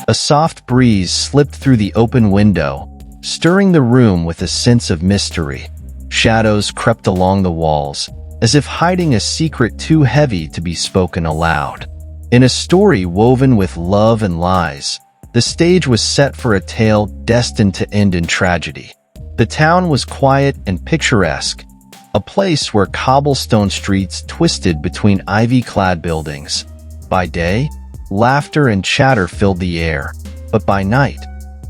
A soft breeze slipped through the open window, stirring the room with a sense of mystery. Shadows crept along the walls, as if hiding a secret too heavy to be spoken aloud. In a story woven with love and lies, the stage was set for a tale destined to end in tragedy. The town was quiet and picturesque, a place where cobblestone streets twisted between ivy-clad buildings. By day, laughter and chatter filled the air, but by night,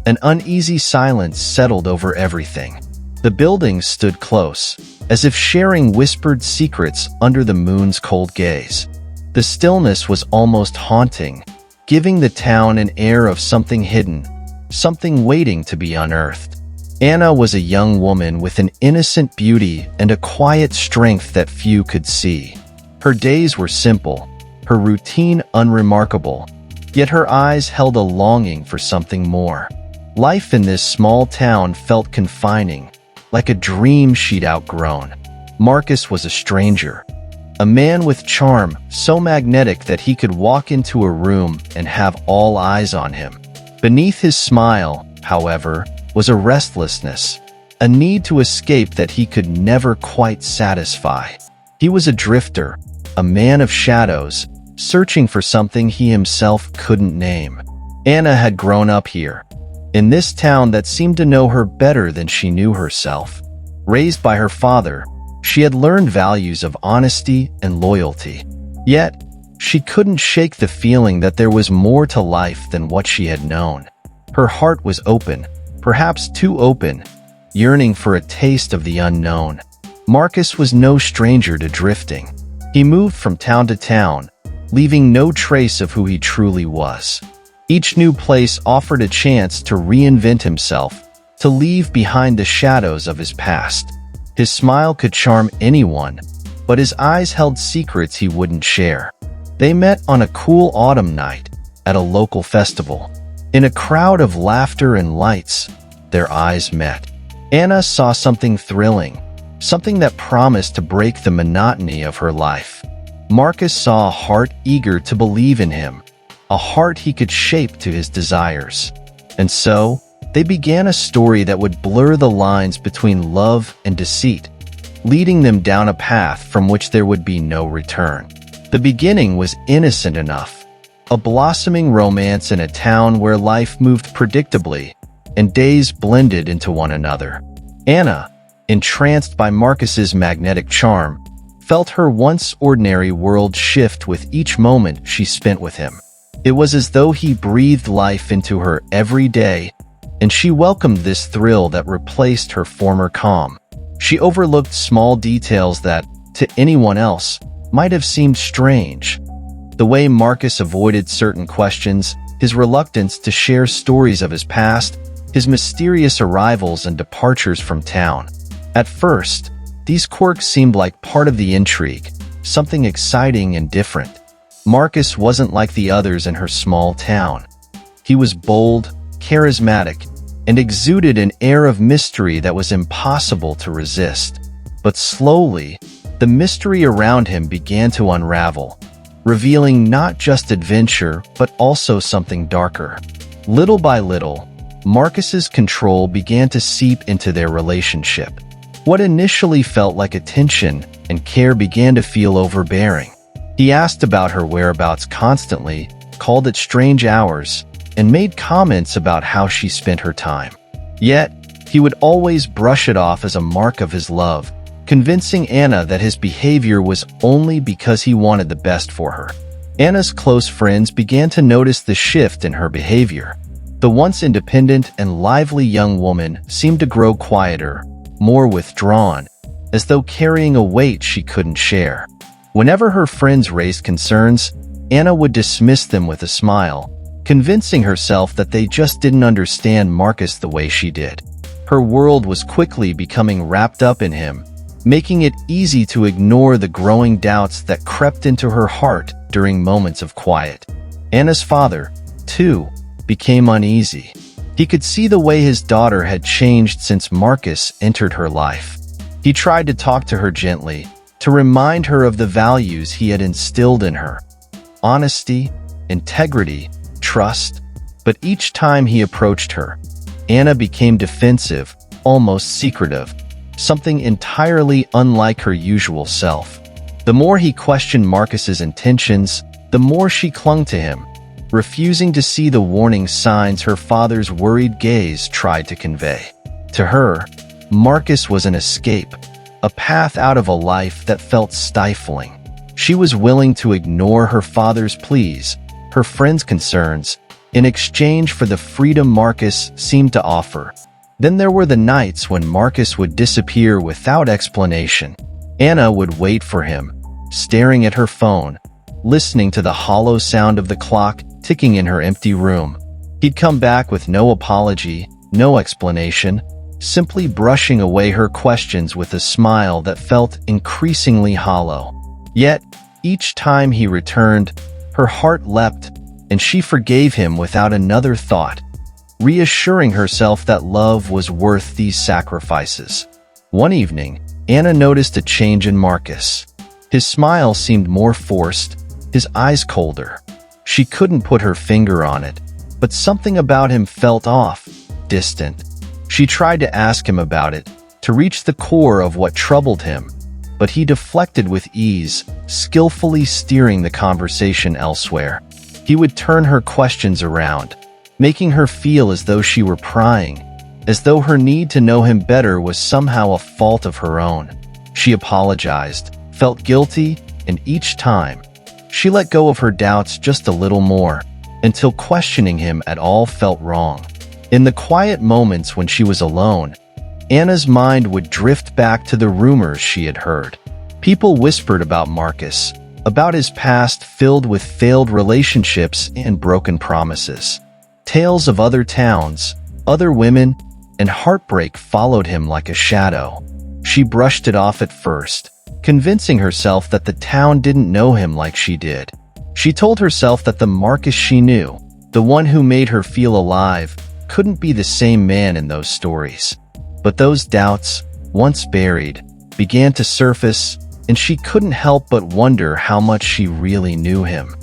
an uneasy silence settled over everything. The buildings stood close, as if sharing whispered secrets under the moon's cold gaze. The stillness was almost haunting, giving the town an air of something hidden, something waiting to be unearthed. Anna was a young woman with an innocent beauty and a quiet strength that few could see. Her days were simple, her routine unremarkable, yet her eyes held a longing for something more. Life in this small town felt confining, like a dream she'd outgrown. Marcus was a stranger, a man with charm so magnetic that he could walk into a room and have all eyes on him. Beneath his smile, however, was a restlessness, a need to escape that he could never quite satisfy. He was a drifter, a man of shadows, searching for something he himself couldn't name. Anna had grown up here, in this town that seemed to know her better than she knew herself. Raised by her father, she had learned values of honesty and loyalty. Yet, she couldn't shake the feeling that there was more to life than what she had known. Her heart was open, perhaps too open, yearning for a taste of the unknown. Marcus was no stranger to drifting. He moved from town to town, leaving no trace of who he truly was. Each new place offered a chance to reinvent himself, to leave behind the shadows of his past. His smile could charm anyone, but his eyes held secrets he wouldn't share. They met on a cool autumn night, at a local festival. In a crowd of laughter and lights, their eyes met. Anna saw something thrilling, something that promised to break the monotony of her life. Marcus saw a heart eager to believe in him, a heart he could shape to his desires. And so, they began a story that would blur the lines between love and deceit, leading them down a path from which there would be no return. The beginning was innocent enough, a blossoming romance in a town where life moved predictably, and days blended into one another. Anna, entranced by Marcus's magnetic charm, felt her once ordinary world shift with each moment she spent with him. It was as though he breathed life into her every day, and she welcomed this thrill that replaced her former calm. She overlooked small details that, to anyone else, might have seemed strange. The way Marcus avoided certain questions, his reluctance to share stories of his past, his mysterious arrivals and departures from town. At first, these quirks seemed like part of the intrigue, something exciting and different. Marcus wasn't like the others in her small town. He was bold, charismatic, and exuded an air of mystery that was impossible to resist. But slowly, the mystery around him began to unravel, revealing not just adventure, but also something darker. Little by little, Marcus's control began to seep into their relationship. What initially felt like attention and care began to feel overbearing. He asked about her whereabouts constantly, called at strange hours, and made comments about how she spent her time. Yet, he would always brush it off as a mark of his love, convincing Anna that his behavior was only because he wanted the best for her. Anna's close friends began to notice the shift in her behavior. The once independent and lively young woman seemed to grow quieter, more withdrawn, as though carrying a weight she couldn't share. Whenever her friends raised concerns, Anna would dismiss them with a smile, convincing herself that they just didn't understand Marcus the way she did. Her world was quickly becoming wrapped up in him, making it easy to ignore the growing doubts that crept into her heart during moments of quiet. Anna's father, too, became uneasy. He could see the way his daughter had changed since Marcus entered her life. He tried to talk to her gently, to remind her of the values he had instilled in her: honesty, integrity, trust. But each time he approached her, Anna became defensive, almost secretive, something entirely unlike her usual self. The more he questioned Marcus's intentions, the more she clung to him, refusing to see the warning signs her father's worried gaze tried to convey. To her, Marcus was an escape, a path out of a life that felt stifling. She was willing to ignore her father's pleas, her friends' concerns, in exchange for the freedom Marcus seemed to offer. Then there were the nights when Marcus would disappear without explanation. Anna would wait for him, staring at her phone, listening to the hollow sound of the clock ticking in her empty room. He'd come back with no apology, no explanation, simply brushing away her questions with a smile that felt increasingly hollow. Yet, each time he returned, her heart leapt, and she forgave him without another thought, reassuring herself that love was worth these sacrifices. One evening, Anna noticed a change in Marcus. His smile seemed more forced, his eyes colder. She couldn't put her finger on it, but something about him felt off, distant. She tried to ask him about it, to reach the core of what troubled him, but he deflected with ease, skillfully steering the conversation elsewhere. He would turn her questions around, making her feel as though she were prying, as though her need to know him better was somehow a fault of her own. She apologized, felt guilty, and each time, she let go of her doubts just a little more, until questioning him at all felt wrong. In the quiet moments when she was alone, Anna's mind would drift back to the rumors she had heard. People whispered about Marcus, about his past filled with failed relationships and broken promises. Tales of other towns, other women, and heartbreak followed him like a shadow. She brushed it off at first, convincing herself that the town didn't know him like she did. She told herself that the Marcus she knew, the one who made her feel alive, couldn't be the same man in those stories. But those doubts, once buried, began to surface, and she couldn't help but wonder how much she really knew him.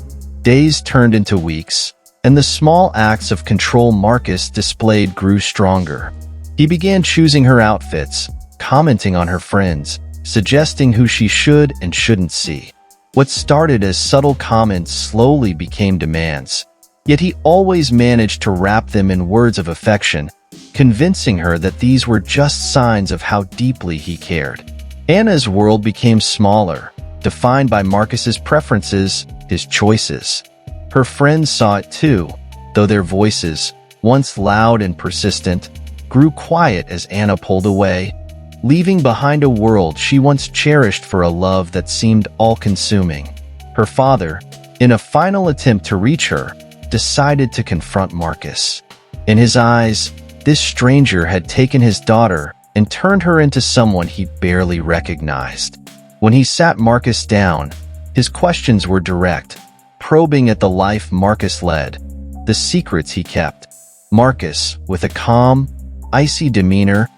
Days turned into weeks, and the small acts of control Marcus displayed grew stronger. He began choosing her outfits, commenting on her friends, suggesting who she should and shouldn't see. What started as subtle comments slowly became demands, yet he always managed to wrap them in words of affection, convincing her that these were just signs of how deeply he cared. Anna's world became smaller, defined by Marcus's preferences, his choices. Her friends saw it too, though their voices, once loud and persistent, grew quiet as Anna pulled away, leaving behind a world she once cherished for a love that seemed all-consuming. Her father, in a final attempt to reach her, decided to confront Marcus. In his eyes, this stranger had taken his daughter and turned her into someone he barely recognized. When he sat Marcus down, his questions were direct, probing at the life Marcus led, the secrets he kept. Marcus, with a calm, icy demeanor,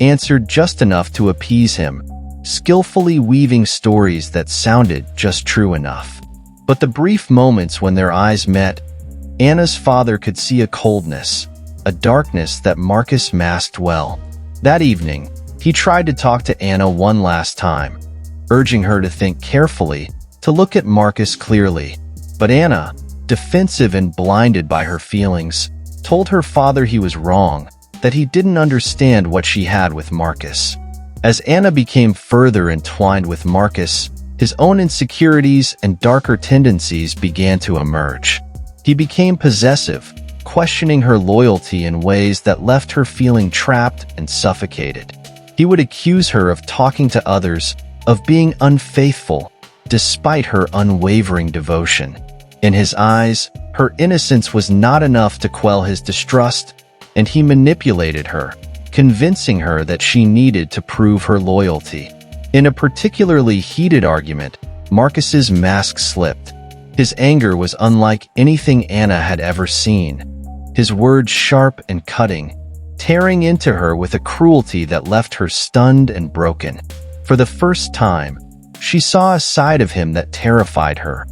answered just enough to appease him, skillfully weaving stories that sounded just true enough. But the brief moments when their eyes met, Anna's father could see a coldness, a darkness that Marcus masked well. That evening, he tried to talk to Anna one last time, urging her to think carefully, to look at Marcus clearly. But Anna, defensive and blinded by her feelings, told her father he was wrong, that he didn't understand what she had with Marcus. As Anna became further entwined with Marcus, his own insecurities and darker tendencies began to emerge. He became possessive, questioning her loyalty in ways that left her feeling trapped and suffocated. He would accuse her of talking to others, of being unfaithful, despite her unwavering devotion. In his eyes, her innocence was not enough to quell his distrust, and he manipulated her, convincing her that she needed to prove her loyalty. In a particularly heated argument, Marcus's mask slipped. His anger was unlike anything Anna had ever seen. His words sharp and cutting, tearing into her with a cruelty that left her stunned and broken. For the first time, she saw a side of him that terrified her.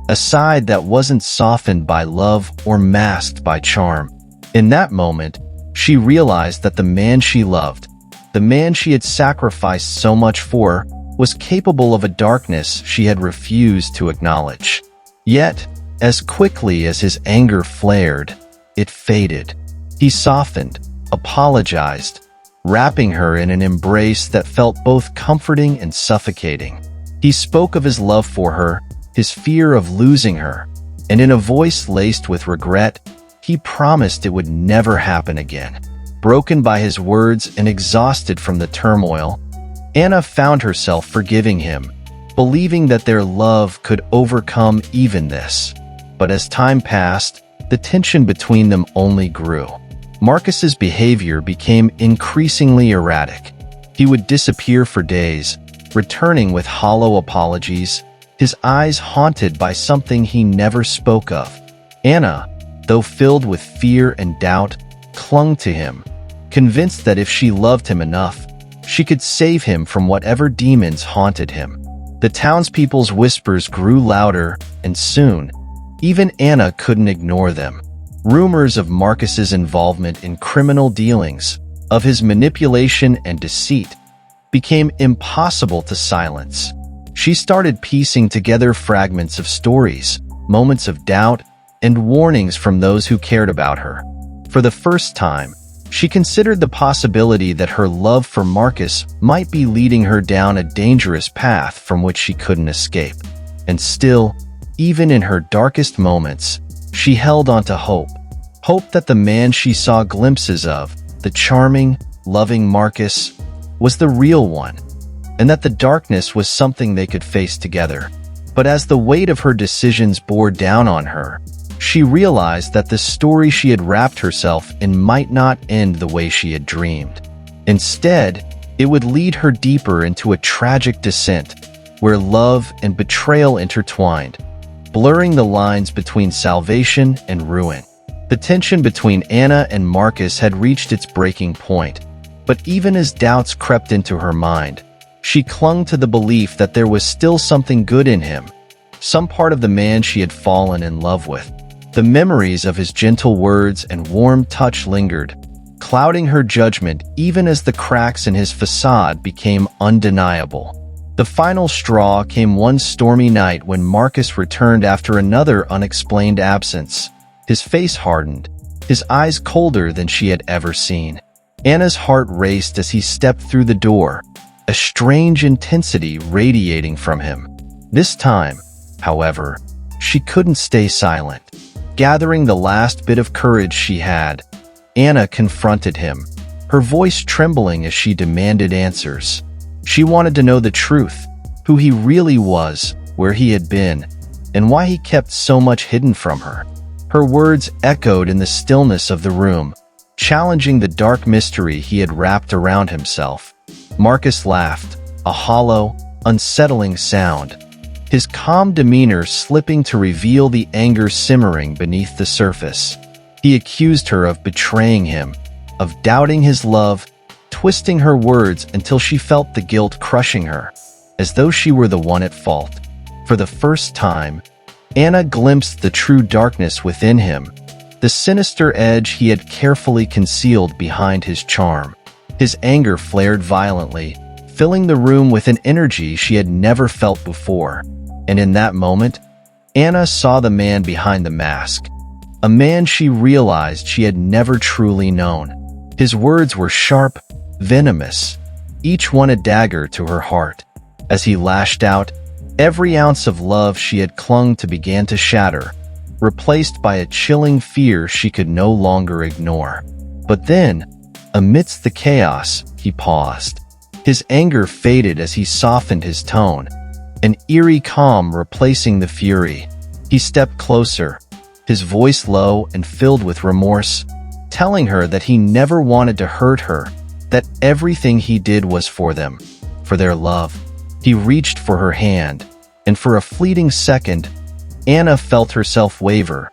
a side that wasn't softened by love or masked by charm. In that moment, she realized that the man she loved, the man she had sacrificed so much for, was capable of a darkness she had refused to acknowledge. Yet, as quickly as his anger flared, it faded. He softened, apologized, wrapping her in an embrace that felt both comforting and suffocating. He spoke of his love for her, his fear of losing her, and in a voice laced with regret, he promised it would never happen again. Broken by his words and exhausted from the turmoil, Anna found herself forgiving him, believing that their love could overcome even this. But as time passed, the tension between them only grew. Marcus's behavior became increasingly erratic. He would disappear for days, returning with hollow apologies, his eyes haunted by something he never spoke of. Anna, though filled with fear and doubt, clung to him, convinced that if she loved him enough, she could save him from whatever demons haunted him. The townspeople's whispers grew louder, and soon, even Anna couldn't ignore them. Rumors of Marcus's involvement in criminal dealings, of his manipulation and deceit, became impossible to silence. She started piecing together fragments of stories, moments of doubt, and warnings from those who cared about her. For the first time, she considered the possibility that her love for Marcus might be leading her down a dangerous path from which she couldn't escape. And still, even in her darkest moments, she held on to hope. Hope that the man she saw glimpses of, the charming, loving Marcus, was the real one, and that the darkness was something they could face together. But as the weight of her decisions bore down on her, she realized that the story she had wrapped herself in might not end the way she had dreamed. Instead, it would lead her deeper into a tragic descent, where love and betrayal intertwined, blurring the lines between salvation and ruin. The tension between Anna and Marcus had reached its breaking point, but even as doubts crept into her mind, she clung to the belief that there was still something good in him, some part of the man she had fallen in love with. The memories of his gentle words and warm touch lingered, clouding her judgment even as the cracks in his facade became undeniable. The final straw came one stormy night when Marcus returned after another unexplained absence. His face hardened, his eyes colder than she had ever seen. Anna's heart raced as he stepped through the door, a strange intensity radiating from him. This time, however, she couldn't stay silent. Gathering the last bit of courage she had, Anna confronted him, her voice trembling as she demanded answers. She wanted to know the truth, who he really was, where he had been, and why he kept so much hidden from her. Her words echoed in the stillness of the room, challenging the dark mystery he had wrapped around himself. Marcus laughed, a hollow, unsettling sound, his calm demeanor slipping to reveal the anger simmering beneath the surface. He accused her of betraying him, of doubting his love, twisting her words until she felt the guilt crushing her, as though she were the one at fault. For the first time, Anna glimpsed the true darkness within him, the sinister edge he had carefully concealed behind his charm. His anger flared violently, filling the room with an energy she had never felt before. And in that moment, Anna saw the man behind the mask, a man she realized she had never truly known. His words were sharp, venomous, each one a dagger to her heart. As he lashed out, every ounce of love she had clung to began to shatter, replaced by a chilling fear she could no longer ignore. But then, amidst the chaos, he paused. His anger faded as he softened his tone, an eerie calm replacing the fury. He stepped closer, his voice low and filled with remorse, telling her that he never wanted to hurt her, that everything he did was for them, for their love. He reached for her hand, and for a fleeting second, Anna felt herself waver,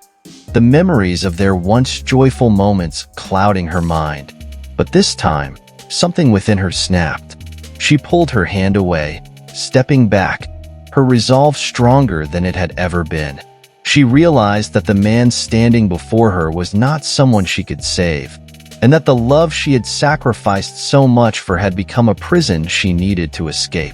the memories of their once joyful moments clouding her mind. But this time, something within her snapped. She pulled her hand away, stepping back, her resolve stronger than it had ever been. She realized that the man standing before her was not someone she could save, and that the love she had sacrificed so much for had become a prison she needed to escape.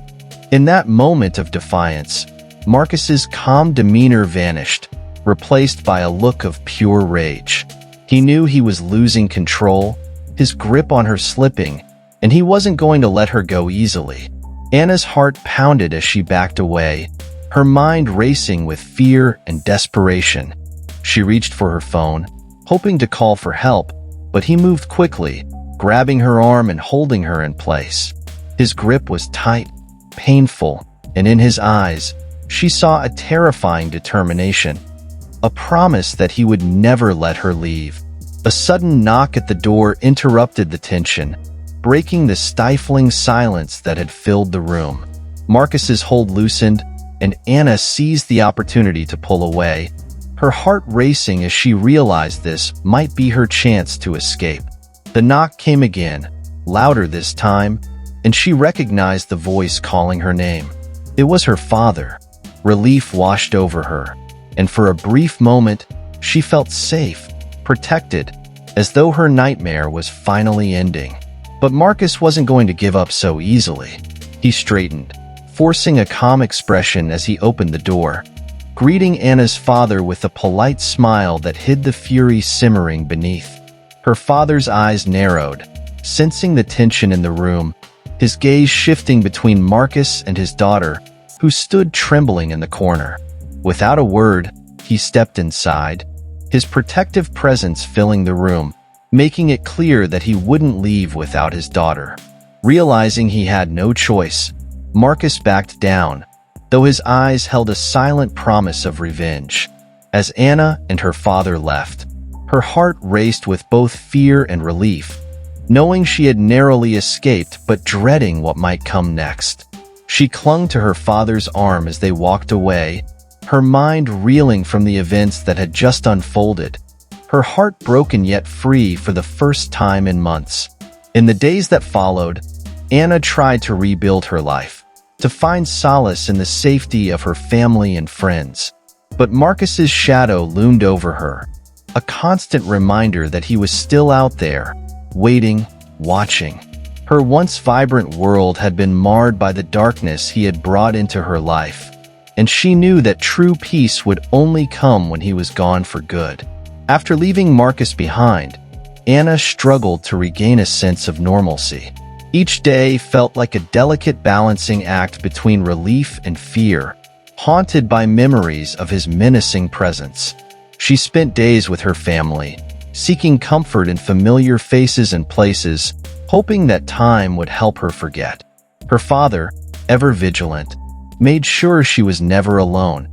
In that moment of defiance, Marcus's calm demeanor vanished, replaced by a look of pure rage. He knew he was losing control, his grip on her slipping, and he wasn't going to let her go easily. Anna's heart pounded as she backed away, her mind racing with fear and desperation. She reached for her phone, hoping to call for help, but he moved quickly, grabbing her arm and holding her in place. His grip was tight, painful, and in his eyes, she saw a terrifying determination, a promise that he would never let her leave. A sudden knock at the door interrupted the tension, breaking the stifling silence that had filled the room. Marcus's hold loosened, and Anna seized the opportunity to pull away, her heart racing as she realized this might be her chance to escape. The knock came again, louder this time, and she recognized the voice calling her name. It was her father. Relief washed over her, and for a brief moment, she felt safe, protected, as though her nightmare was finally ending. But Marcus wasn't going to give up so easily. He straightened, forcing a calm expression as he opened the door, greeting Anna's father with a polite smile that hid the fury simmering beneath. Her father's eyes narrowed, sensing the tension in the room, his gaze shifting between Marcus and his daughter, who stood trembling in the corner. Without a word, he stepped inside, his protective presence filling the room, making it clear that he wouldn't leave without his daughter. Realizing he had no choice, Marcus backed down, though his eyes held a silent promise of revenge. As Anna and her father left, her heart raced with both fear and relief, knowing she had narrowly escaped but dreading what might come next. She clung to her father's arm as they walked away, her mind reeling from the events that had just unfolded, her heart broken yet free for the first time in months. In the days that followed, Anna tried to rebuild her life, to find solace in the safety of her family and friends. But Marcus's shadow loomed over her, a constant reminder that he was still out there, waiting, watching. Her once vibrant world had been marred by the darkness he had brought into her life, and she knew that true peace would only come when he was gone for good. After leaving Marcus behind, Anna struggled to regain a sense of normalcy. Each day felt like a delicate balancing act between relief and fear, haunted by memories of his menacing presence. She spent days with her family, seeking comfort in familiar faces and places, hoping that time would help her forget. Her father, ever vigilant, made sure she was never alone,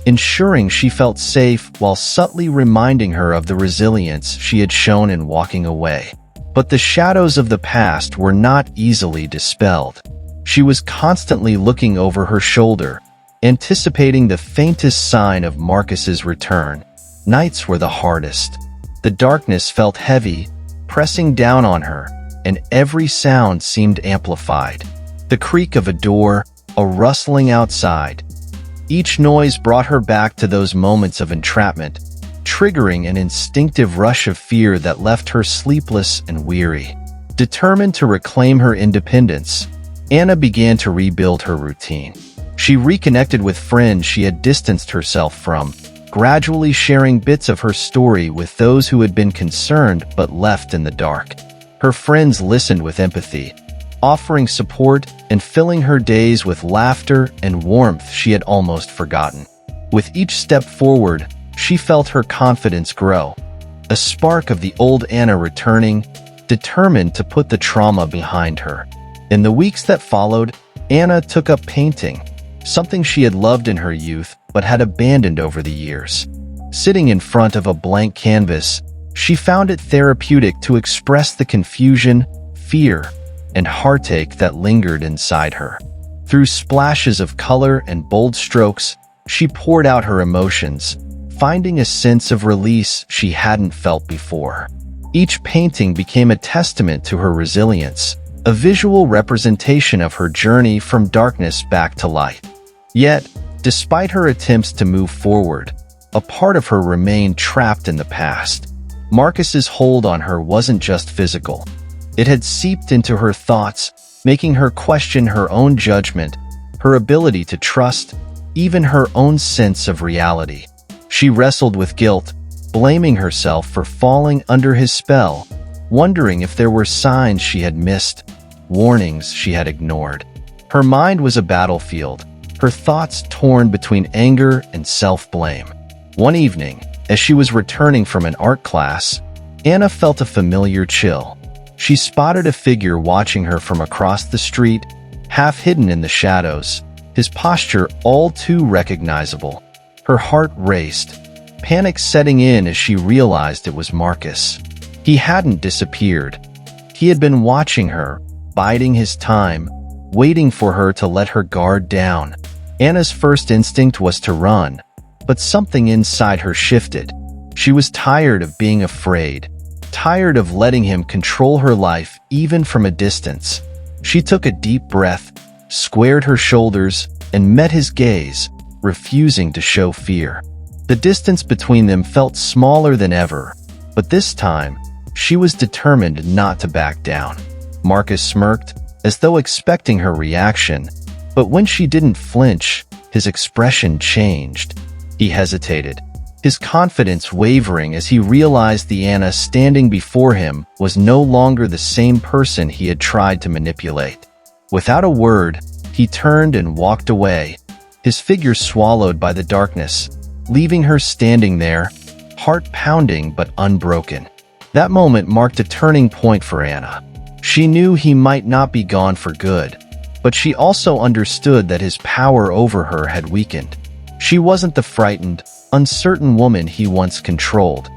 ensuring she felt safe while subtly reminding her of the resilience she had shown in walking away. But the shadows of the past were not easily dispelled. She was constantly looking over her shoulder, anticipating the faintest sign of Marcus's return. Nights were the hardest. The darkness felt heavy, pressing down on her, and every sound seemed amplified. The creak of a door, a rustling outside. Each noise brought her back to those moments of entrapment, triggering an instinctive rush of fear that left her sleepless and weary. Determined to reclaim her independence, Anna began to rebuild her routine. She reconnected with friends she had distanced herself from, gradually sharing bits of her story with those who had been concerned but left in the dark. Her friends listened with empathy, offering support and filling her days with laughter and warmth she had almost forgotten. With each step forward, she felt her confidence grow, a spark of the old Anna returning, determined to put the trauma behind her. In the weeks that followed, Anna took up painting, something she had loved in her youth but had abandoned over the years. Sitting in front of a blank canvas, she found it therapeutic to express the confusion, fear, and heartache that lingered inside her. Through splashes of color and bold strokes, she poured out her emotions, finding a sense of release she hadn't felt before. Each painting became a testament to her resilience, a visual representation of her journey from darkness back to light. Yet, despite her attempts to move forward, a part of her remained trapped in the past. Marcus's hold on her wasn't just physical. It had seeped into her thoughts, making her question her own judgment, her ability to trust, even her own sense of reality. She wrestled with guilt, blaming herself for falling under his spell, wondering if there were signs she had missed, warnings she had ignored. Her mind was a battlefield, her thoughts torn between anger and self-blame. One evening, as she was returning from an art class, Anna felt a familiar chill. She spotted a figure watching her from across the street, half hidden in the shadows, his posture all too recognizable. Her heart raced, panic setting in as she realized it was Marcus. He hadn't disappeared. He had been watching her, biding his time, waiting for her to let her guard down. Anna's first instinct was to run, but something inside her shifted. She was tired of being afraid, tired of letting him control her life even from a distance. She took a deep breath, squared her shoulders, and met his gaze, refusing to show fear. The distance between them felt smaller than ever, but this time, she was determined not to back down. Marcus smirked, as though expecting her reaction, but when she didn't flinch, his expression changed. He hesitated, his confidence wavering as he realized the Anna standing before him was no longer the same person he had tried to manipulate. Without a word, he turned and walked away, his figure swallowed by the darkness, leaving her standing there, heart pounding but unbroken. That moment marked a turning point for Anna. She knew he might not be gone for good, but she also understood that his power over her had weakened. She wasn't the frightened, uncertain woman he once controlled.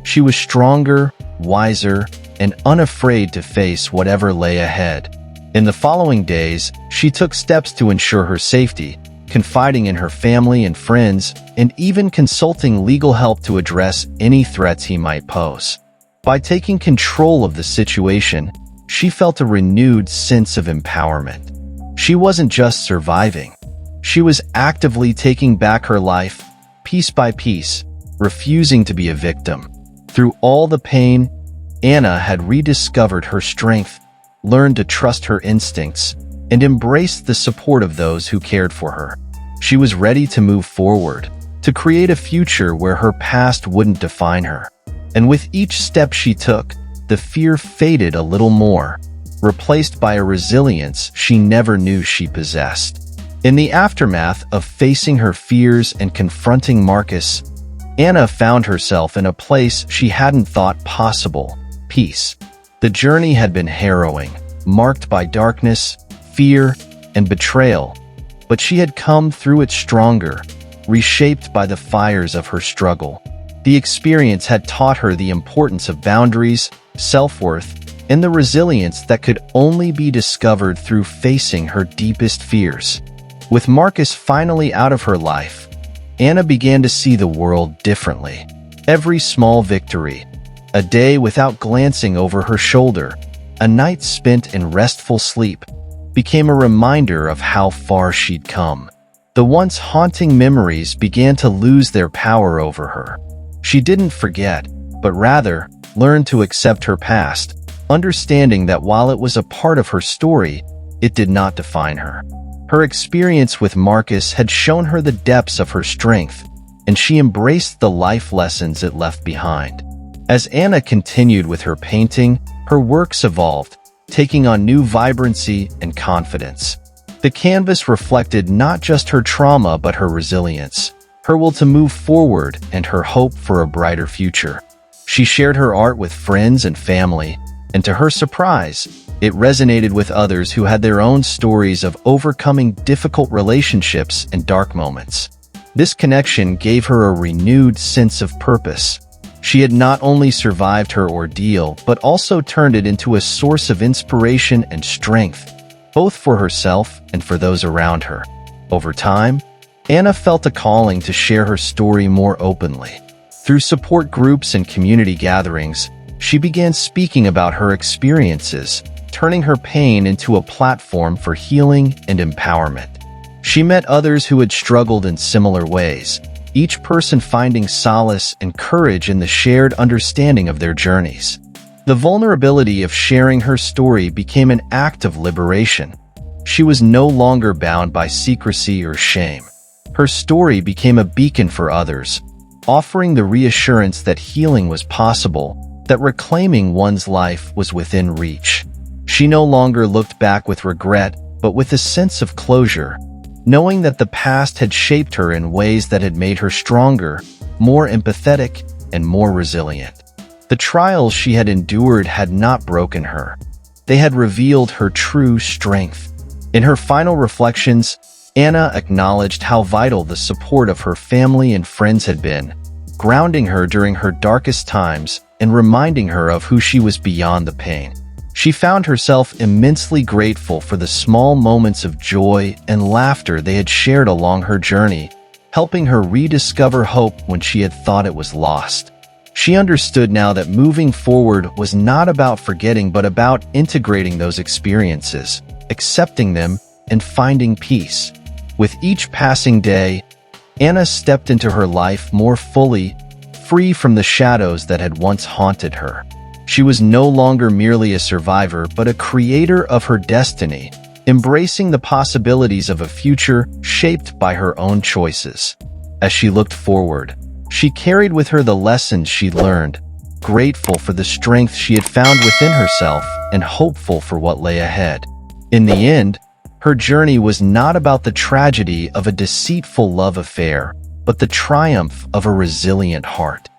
She was stronger, wiser, and unafraid to face whatever lay ahead. In the following days, she took steps to ensure her safety, confiding in her family and friends, and even consulting legal help to address any threats he might pose. By taking control of the situation, she felt a renewed sense of empowerment. She wasn't just surviving. She was actively taking back her life, piece by piece, refusing to be a victim. Through all the pain, Anna had rediscovered her strength, learned to trust her instincts, and embraced the support of those who cared for her. She was ready to move forward, to create a future where her past wouldn't define her. And with each step she took, the fear faded a little more, replaced by a resilience she never knew she possessed. In the aftermath of facing her fears and confronting Marcus, Anna found herself in a place she hadn't thought possible: peace. The journey had been harrowing, marked by darkness, fear, and betrayal, but she had come through it stronger, reshaped by the fires of her struggle. The experience had taught her the importance of boundaries, self-worth, and the resilience that could only be discovered through facing her deepest fears. With Marcus finally out of her life, Anna began to see the world differently. Every small victory, a day without glancing over her shoulder, a night spent in restful sleep, became a reminder of how far she'd come. The once haunting memories began to lose their power over her. She didn't forget, but rather learned to accept her past, understanding that while it was a part of her story, it did not define her. Her experience with Marcus had shown her the depths of her strength, and she embraced the life lessons it left behind. As Anna continued with her painting, her works evolved, taking on new vibrancy and confidence. The canvas reflected not just her trauma but her resilience, her will to move forward, and her hope for a brighter future. She shared her art with friends and family, and to her surprise, it resonated with others who had their own stories of overcoming difficult relationships and dark moments. This connection gave her a renewed sense of purpose. She had not only survived her ordeal, but also turned it into a source of inspiration and strength, both for herself and for those around her. Over time, Anna felt a calling to share her story more openly. Through support groups and community gatherings, she began speaking about her experiences, turning her pain into a platform for healing and empowerment. She met others who had struggled in similar ways, each person finding solace and courage in the shared understanding of their journeys. The vulnerability of sharing her story became an act of liberation. She was no longer bound by secrecy or shame. Her story became a beacon for others, offering the reassurance that healing was possible, that reclaiming one's life was within reach. She no longer looked back with regret, but with a sense of closure, knowing that the past had shaped her in ways that had made her stronger, more empathetic, and more resilient. The trials she had endured had not broken her. They had revealed her true strength. In her final reflections, Anna acknowledged how vital the support of her family and friends had been, grounding her during her darkest times and reminding her of who she was beyond the pain. She found herself immensely grateful for the small moments of joy and laughter they had shared along her journey, helping her rediscover hope when she had thought it was lost. She understood now that moving forward was not about forgetting but about integrating those experiences, accepting them, and finding peace. With each passing day, Anna stepped into her life more fully, free from the shadows that had once haunted her. She was no longer merely a survivor, but a creator of her destiny, embracing the possibilities of a future shaped by her own choices. As she looked forward, she carried with her the lessons she'd learned, grateful for the strength she had found within herself and hopeful for what lay ahead. In the end, her journey was not about the tragedy of a deceitful love affair, but the triumph of a resilient heart.